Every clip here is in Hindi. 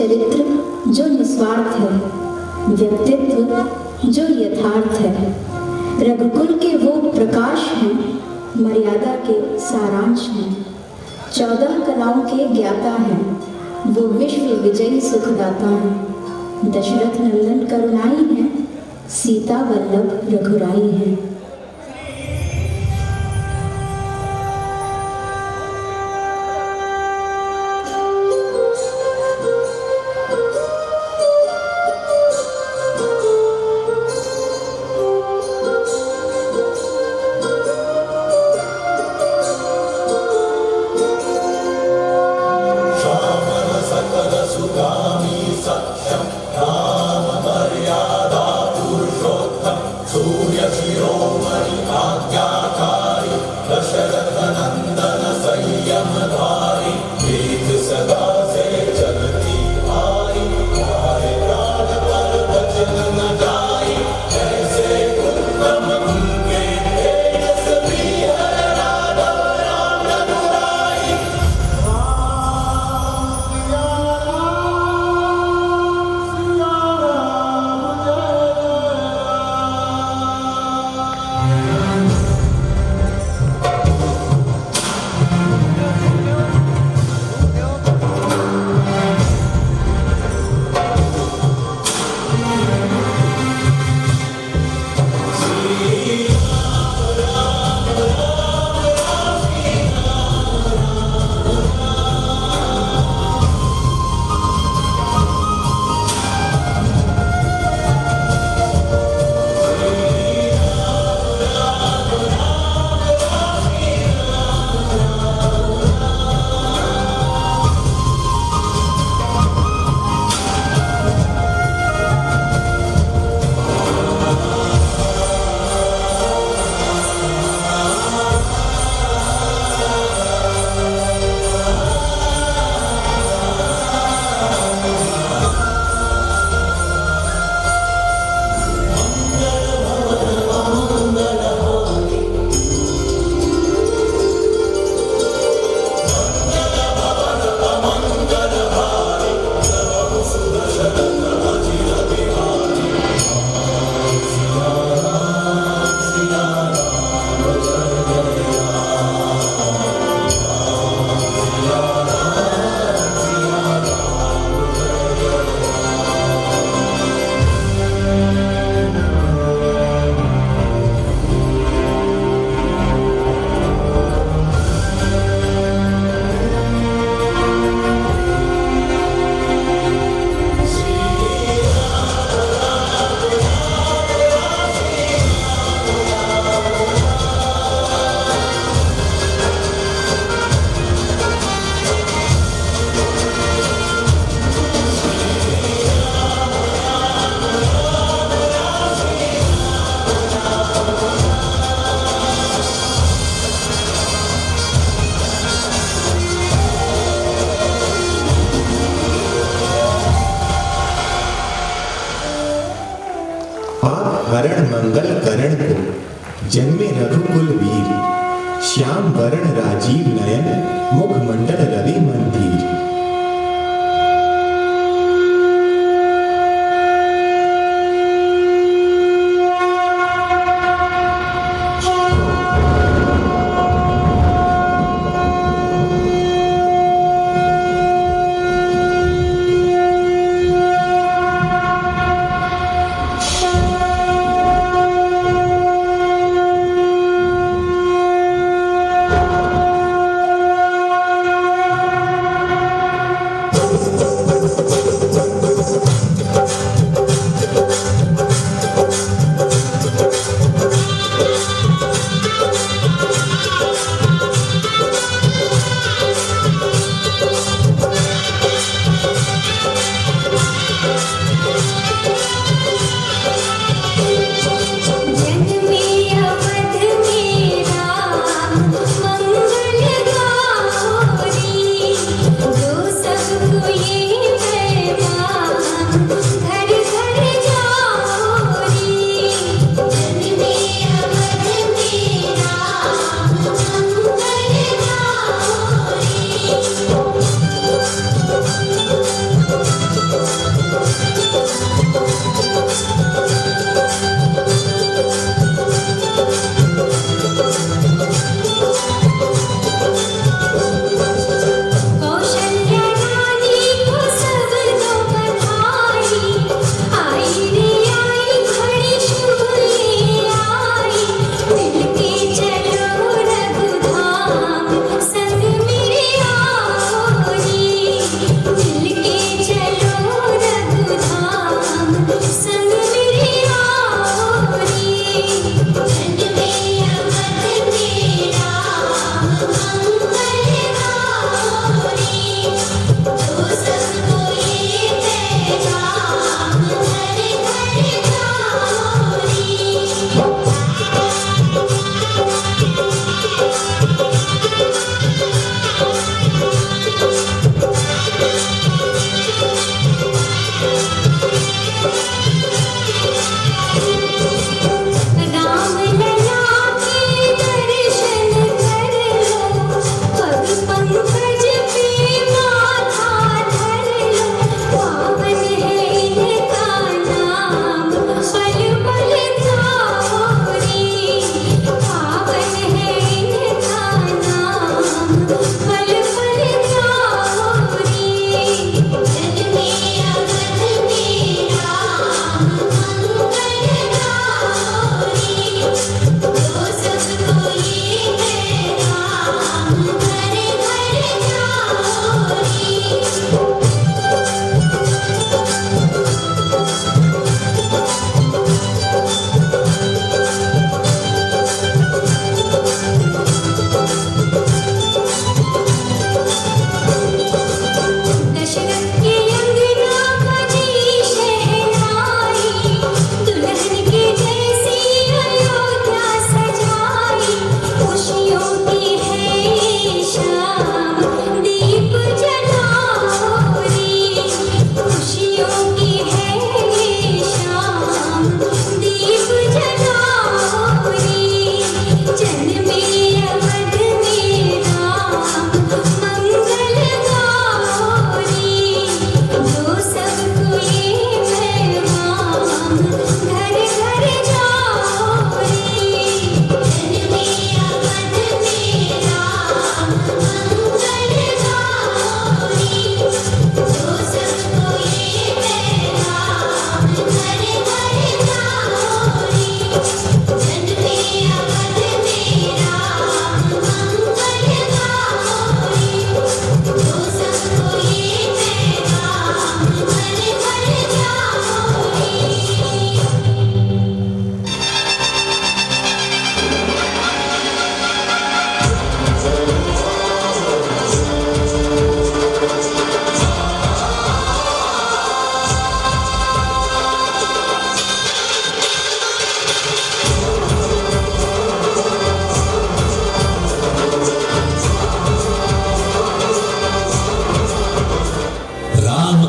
चरित्र जो निस्वार्थ है, व्यक्तित्व जो यथार्थ है। रघुकुल के वो प्रकाश हैं, मर्यादा के सारांश हैं। 14 कलाओं के ज्ञाता हैं, वो विश्व विजयी सुखदाता हैं। दशरथ नंदन करुणाई हैं, सीता वल्लभ रघुराई हैं। हरण मंगल करण को जन्मे रघुकुल वीर। श्याम वरण राजीव नयन मुख मंडल रवि मंदिर।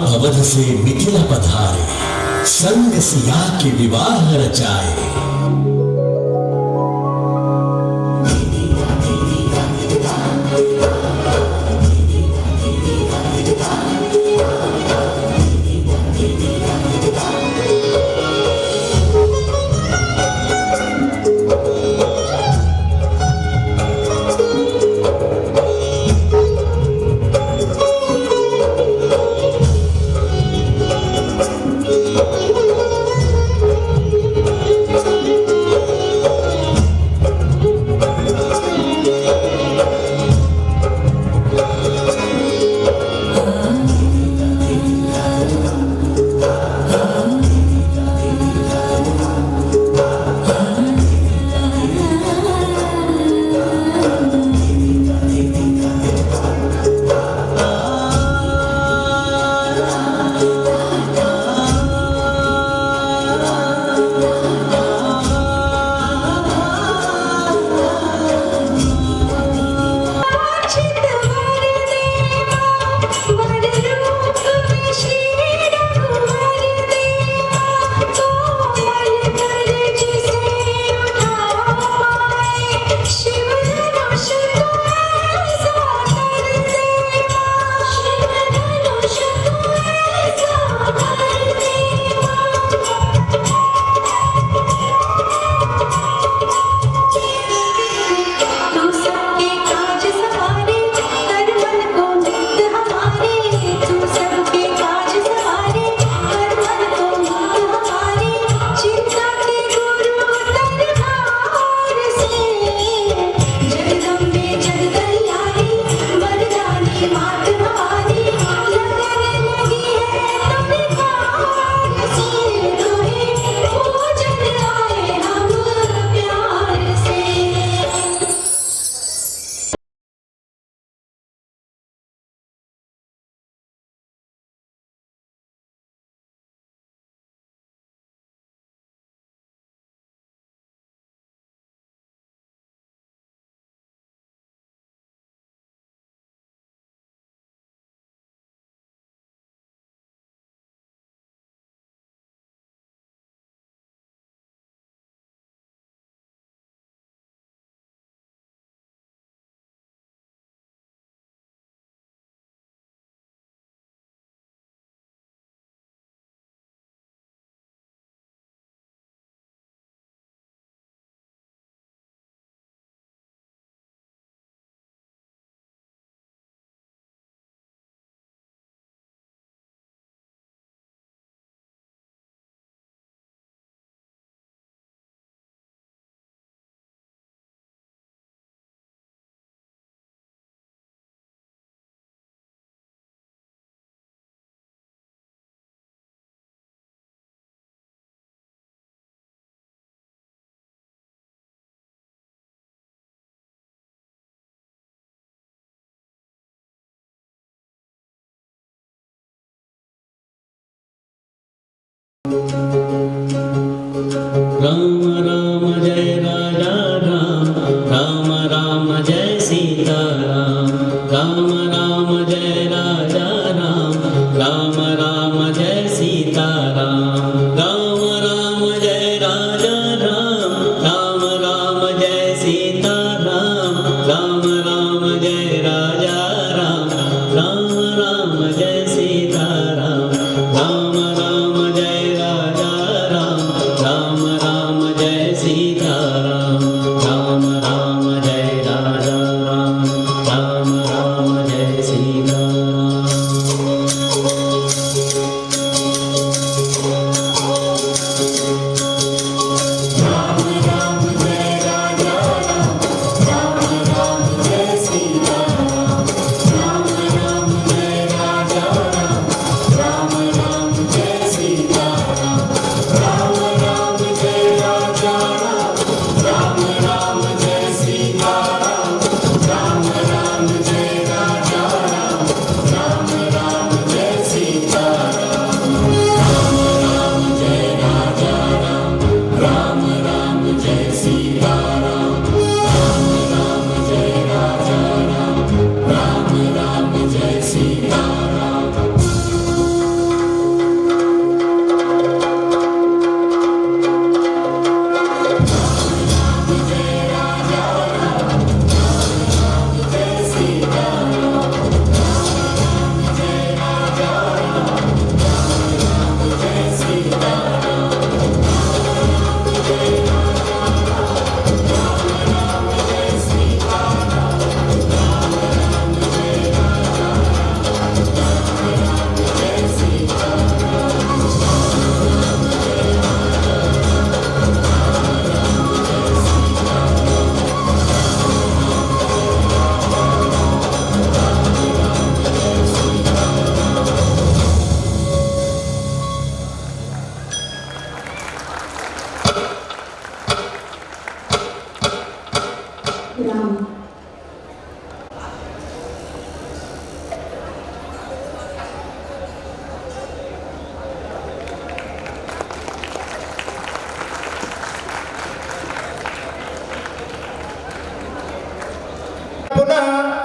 अवध से मिथिला पधारे, संग सिया के विवाह रचाए। राम राम जय राजा राम, राम राम जय सीता राम, राम राम जय राजा राम, राम राम जय सीता राम, राम राम जय राजा राम, राम राम जय सीता राम, राम राम जय राजा राम, राम राम जय सीता राम, राम राम जय राजा राम, राम राम जय सीता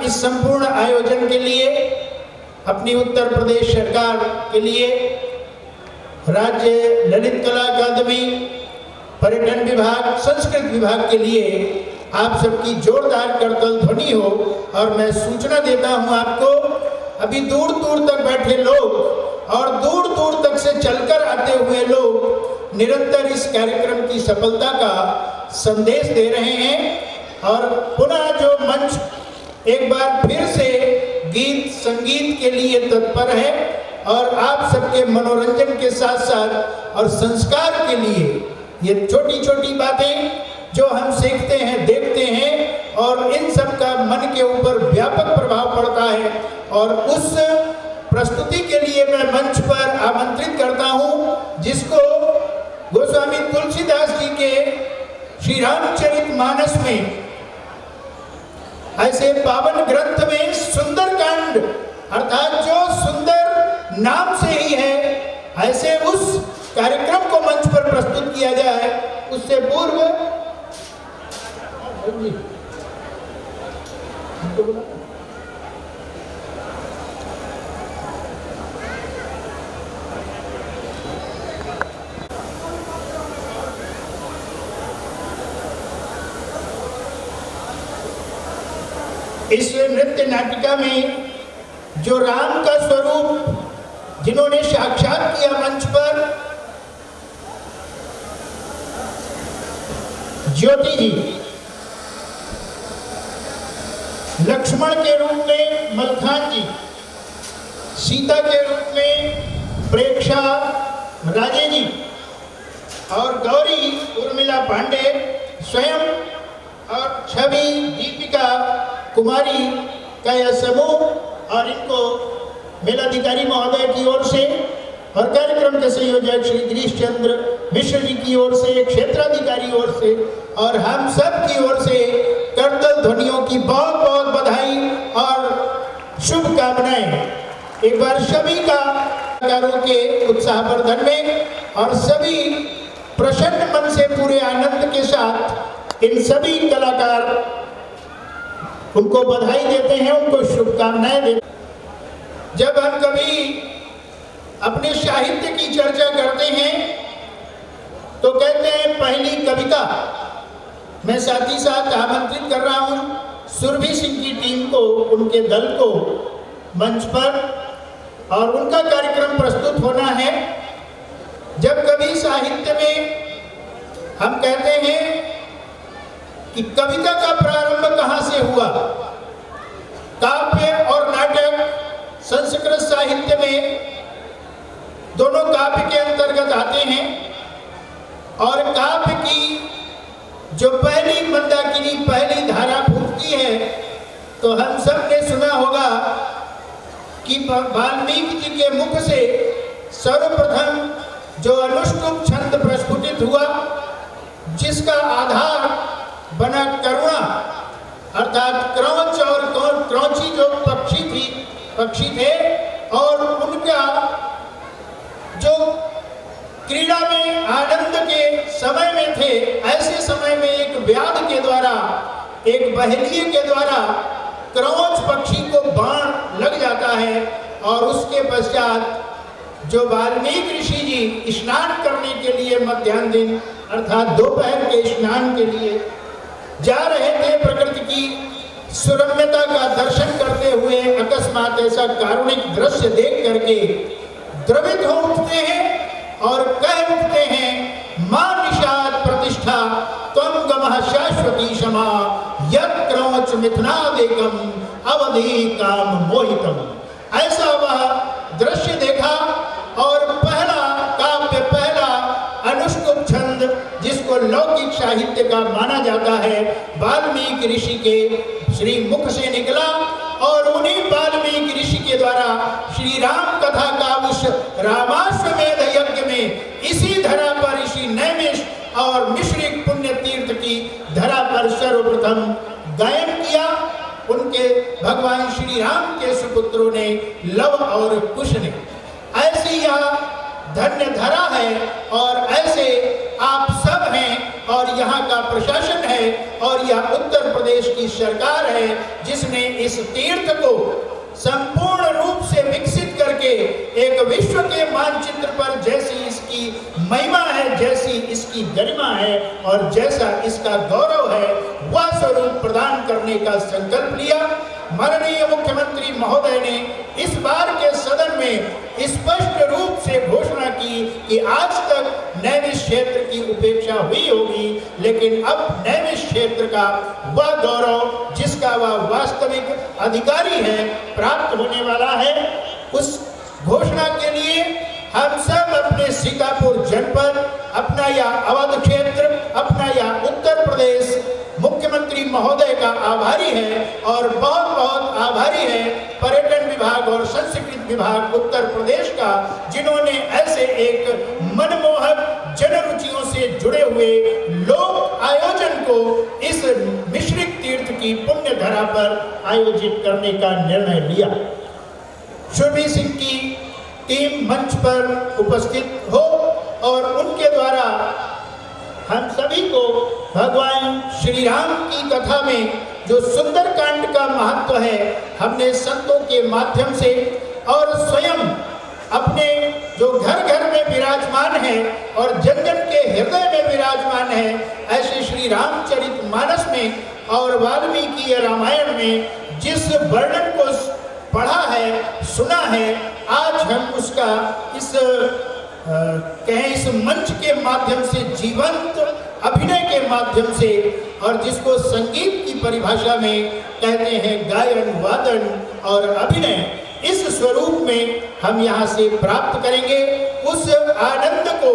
इस संपूर्ण आयोजन के लिए अपनी उत्तर प्रदेश सरकार के लिए, राज्य ललित कला अकादमी, पर्यटन विभाग, संस्कृत विभाग के लिए आप सबकी जोरदार करतल ध्वनि हो। और मैं सूचना देता हूं आपको, अभी दूर दूर तक बैठे लोग और दूर दूर तक से चलकर आते हुए लोग निरंतर इस कार्यक्रम की सफलता का संदेश दे रहे हैं। और पुनः जो मंच एक बार फिर से गीत संगीत के लिए तत्पर है और आप सबके मनोरंजन के साथ साथ और संस्कार के लिए ये छोटी छोटी बातें जो हम सीखते हैं, देखते हैं और इन सब का मन के ऊपर व्यापक प्रभाव पड़ता है। और उस प्रस्तुति के लिए मैं मंच पर आमंत्रित करता हूं, जिसको गोस्वामी तुलसीदास जी के श्री रामचरितमानस में, ऐसे पावन ग्रंथ में सुंदरकांड अर्थात जो सुंदर नाम से ही है, ऐसे उस कार्यक्रम को मंच पर प्रस्तुत किया जाए। उससे पूर्व इस नृत्य नाटिका में जो राम का स्वरूप जिन्होंने साक्षात किया मंच पर, ज्योति जी, लक्ष्मण के रूप में मलखान जी, सीता के रूप में प्रेक्षा राजे जी और गौरी उर्मिला पांडे स्वयं और छवि दीपिका कुमारी का यह समूह, और इनको मेलाधिकारी महोदय की ओर से और कार्यक्रम के संयोजक श्री गिरीश चंद्र मिश्र जी की ओर से, क्षेत्राधिकारी ओर से और हम सब की ओर से करतल ध्वनियों की बहुत बहुत बधाई और शुभकामनाएं। एक बार सभी कलाकारों के उत्साहवर्धन में और सभी प्रसन्न मन से पूरे आनंद के साथ इन सभी कलाकार उनको बधाई देते हैं, उनको शुभकामनाएं देते हैं। जब हम कभी अपने साहित्य की चर्चा करते हैं तो कहते हैं पहली कविता। मैं साथ ही साथ आमंत्रित कर रहा हूं सुरभि सिंह की टीम को, उनके दल को मंच पर, और उनका कार्यक्रम प्रस्तुत होना है। जब कभी साहित्य में हम कहते हैं कि कविता का प्रारंभ कहां से हुआ, काव्य और नाटक संस्कृत साहित्य में दोनों काव्य के अंतर्गत आते हैं। और काव्य की जो पहली मंदाकिनी, पहली धारा फूटती है, तो हम सब ने सुना होगा कि वाल्मीकि जी के मुख से सर्वप्रथम जो अनुष्टुप छंद प्रस्फुटित हुआ, जिसका आधार बना करुणा, अर्थात क्रौच और क्रौची जो पक्षी थे और उनका जो क्रीड़ा में आनंद के समय में थे, ऐसे समय में एक व्याध के द्वारा, एक बहेलिये के द्वारा क्रौच पक्षी को बाण लग जाता है। और उसके पश्चात जो वाल्मीकि ऋषि जी स्नान करने के लिए मध्याह्न दिन अर्थात दोपहर के स्नान के लिए जा रहे थे, प्रकृति की सुरम्यता का दर्शन करते हुए अकस्मात ऐसा कारुणिक दृश्य देख करके द्रवित हो उठते हैं और कह उठते हैं, मां निषाद प्रतिष्ठा त्वं गमः शाश्वती क्षमा यत् क्रौच मिथुनादेकम अवधि काम मोहितम। ऐसा वह दृश्य देखा और पहला काव्य, पहला अनुष्टुप छंद, जिसको लौकिक साहित्य का माना जाता है, वाल्मीकि ऋषि के श्री मुख से निकला। और उन्हीं वाल्मीकि ऋषि के द्वारा श्री राम कथा का उस रामाश्वमेध यज्ञ में इसी धरा पर, इसी नैमिष और मिश्रिक पुण्य तीर्थ की धरा पर सर्वप्रथम गायन किया उनके भगवान श्री राम के सुपुत्रों ने, लव और कुश ने। ऐसी यह धन्य धरा है और ऐसे आप सब हैं और यहाँ का प्रशासन है और यह उत्तर प्रदेश की सरकार है जिसने इस तीर्थ को संपूर्ण रूप से विकसित करके एक विश्व के मानचित्र पर जैसी इसकी महिमा है, जैसी इसकी गरिमा है और जैसा इसका गौरव है वह स्वरूप प्रदान करने का संकल्प लिया। माननीय मुख्यमंत्री महोदय ने इस बार के सदन में स्पष्ट रूप से घोषणा की कि आज तक नैमिष क्षेत्र की उपेक्षा हुई होगी, लेकिन अब नैमिष क्षेत्र का वह गौरव जिसका वह वास्तविक अधिकारी है प्राप्त होने वाला है। उस घोषणा के लिए हम सब अपने सीतापुर जनपद, अपना यह अवध क्षेत्र, अपना यह उत्तर प्रदेश मुख्यमंत्री महोदय का आभारी है और बहुत बहुत आभारी है पर्यटन विभाग और संस्कृति विभाग उत्तर प्रदेश का, जिन्होंने ऐसे एक मनमोहक जनरुचियों से जुड़े हुए लोक आयोजन को इस मिश्रित तीर्थ की पुण्य धरा पर आयोजित करने का निर्णय लिया। सुरभि सिंह की टीम मंच पर उपस्थित हो और उनके द्वारा हम सभी को भगवान श्री राम की कथा में जो सुंदरकांड का महत्व है हमने संतों के माध्यम से और स्वयं अपने जो घर घर में विराजमान है और जन जन के हृदय में विराजमान है ऐसे श्री रामचरित मानस में और वाल्मीकि रामायण में जिस वर्णन को पढ़ा है, सुना है, आज हम उसका इस मंच के माध्यम से जीवंत अभिनय के माध्यम से और जिसको संगीत की परिभाषा में कहते हैं गायन, वादन और अभिनय, इस स्वरूप में हम यहाँ से प्राप्त करेंगे। उस आनंद को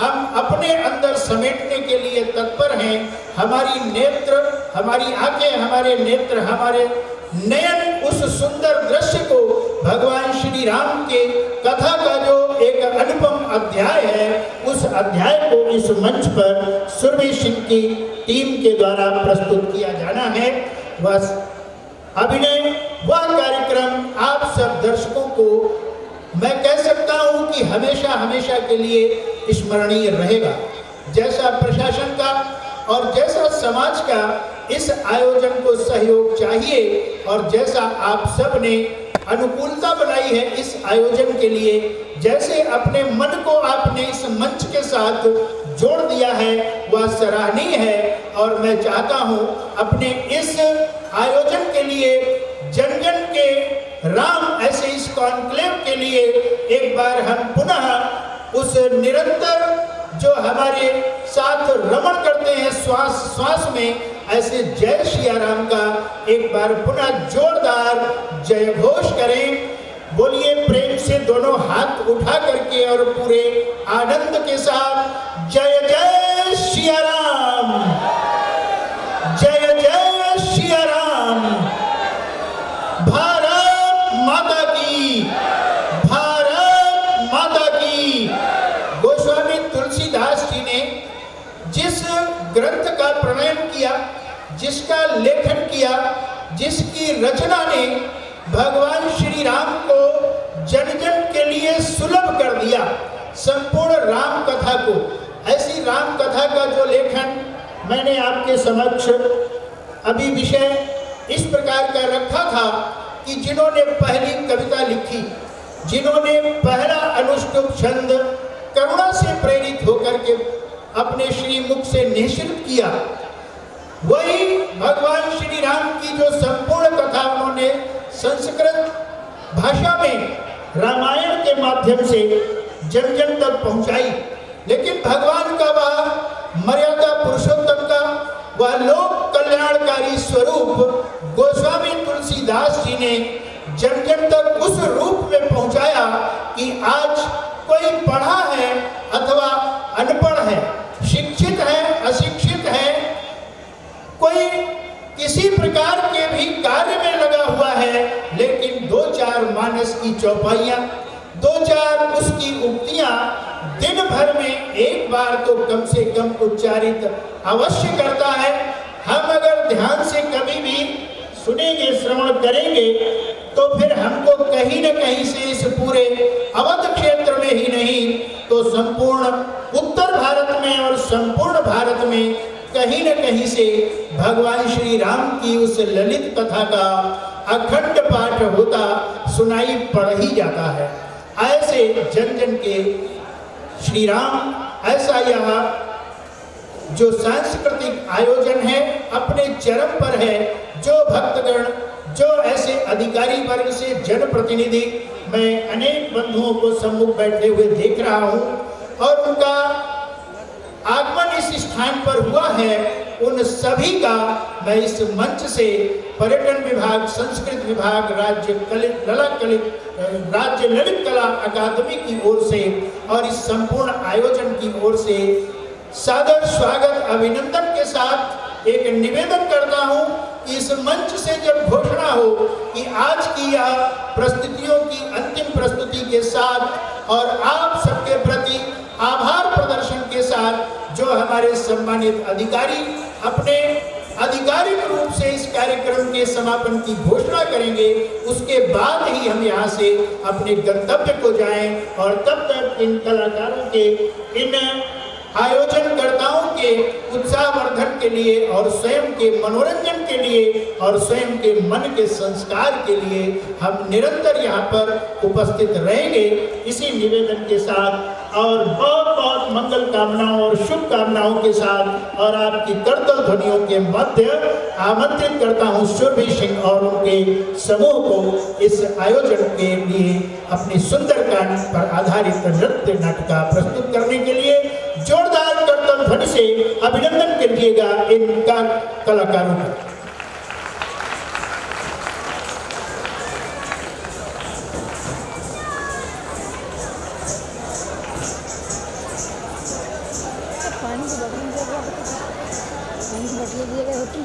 हम अपने अंदर समेटने के लिए तत्पर हैं। हमारी नेत्र, हमारी आंखें, हमारे नेत्र, हमारे नयन उस सुंदर दृश्य को भगवान श्री राम के कथा का जो एक अनुपम अध्याय है उस अध्याय को इस मंच पर सुरभि सिंह की टीम के द्वारा प्रस्तुत किया जाना है। बस अभिनय वह कार्यक्रम आप सब दर्शकों को मैं कह सकता हूं कि हमेशा हमेशा के लिए स्मरणीय रहेगा। जैसा प्रशासन का और जैसा समाज का इस आयोजन को सहयोग चाहिए और जैसा आप सब ने अनुकूलता बनाई है इस आयोजन के लिए, जैसे अपने मन को आपने इस मंच के साथ जोड़ दिया है वह सराहनीय है। और मैं चाहता हूं अपने इस आयोजन के लिए जन जन के राम ऐसे इस कॉन्क्लेव के लिए एक बार हम पुनः उस निरंतर जो हमारे साथ रमण करते हैं श्वास श्वास में, ऐसे जय सिया राम का एक बार पुनः जोरदार जय घोष करें। बोलिए प्रेम से दोनों हाथ उठा करके और पूरे आनंद के साथ जय जय सिया राम, जय जय सिया राम। भारत माता की, भारत माता की। गोस्वामी तुलसीदास जी ने जिस ग्रंथ का प्रणयन किया, जिसका लेखन किया, जिसकी रचना ने भगवान श्री राम को जन जन के लिए सुलभ कर दिया, संपूर्ण राम कथा को, ऐसी राम कथा का जो लेखन मैंने आपके समक्ष अभी विषय इस प्रकार का रखा था कि जिन्होंने पहली कविता लिखी, जिन्होंने पहला अनुष्टुप छंद करुणा से प्रेरित होकर के अपने श्रीमुख से निःसृत किया, वही भगवान श्री राम की जो संपूर्ण कथा उन्होंने संस्कृत भाषा में रामायण के माध्यम से जन जन तक पहुंचाई। लेकिन भगवान का वह मर्यादा पुरुषोत्तम का वह लोक कल्याणकारी स्वरूप गोस्वामी तुलसीदास जी ने जन जन तक उस रूप में पहुंचाया कि आज कोई पढ़ा है अथवा अनपढ़ है, शिक्षित है, अशिक्षित है, कोई किसी प्रकार के भी कार्य में लगा हुआ है, लेकिन दो चार मानस की चौपाइयाँ, दो चार उसकी उक्तियाँ दिन भर में एक बार तो कम से कम उच्चारित अवश्य करता है। हम अगर ध्यान से कभी भी सुनेंगे, श्रवण करेंगे, तो फिर हमको कहीं न कहीं से इस पूरे अवध क्षेत्र में ही नहीं तो संपूर्ण उत्तर भारत में में और संपूर्ण भारत में कहीं न कहीं से भगवान श्री राम की उस ललित कथा का अखंड पाठ होता सुनाई पड़ ही जाता है। ऐसे जन जन के श्री राम, ऐसा यह जो सांस्कृतिक आयोजन है अपने चरम पर है। जो भक्तगण, जो ऐसे अधिकारी वर्ग से जनप्रतिनिधि, मैं अनेक बंधुओं को सम्मुख बैठे हुए देख रहा हूं और उनका आगमन इस स्थान पर हुआ है, उन सभी का मैं इस मंच से पर्यटन विभाग, संस्कृत विभाग, राज्य ललित कला अकादमी की ओर से और इस संपूर्ण आयोजन की ओर से सादर स्वागत अभिनंदन के साथ एक निवेदन करता हूं कि इस मंच से जब घोषणा हो कि आज की यह प्रस्तुतियों की अंतिम प्रस्तुति के साथ और आप सबके प्रति आभार प्रदर्शन के साथ जो हमारे सम्मानित अधिकारी अपने आधिकारिक रूप से इस कार्यक्रम के समापन की घोषणा करेंगे, उसके बाद ही हम यहाँ से अपने गंतव्य को जाएं और तब तक इन कलाकारों के, इन आयोजनकर्ताओं के उत्साहवर्धन के लिए और स्वयं के मनोरंजन के लिए और स्वयं के मन के संस्कार के लिए हम निरंतर यहाँ पर उपस्थित रहेंगे। इसी निवेदन के साथ और बहुत बहुत मंगल कामनाओं और शुभकामनाओं के साथ और आपकी करतल ध्वनियों के मध्य आमंत्रित करता हूँ सुरभि सिंह और उनके समूह को इस आयोजन के लिए अपनी सुंदरकांड पर आधारित नृत्य नाटिका प्रस्तुत करने के लिए जोरदार करतल ध्वनि से अभिनंदन कीजिएगा इन कलाकारों का। पानी की बोतल दिया होती।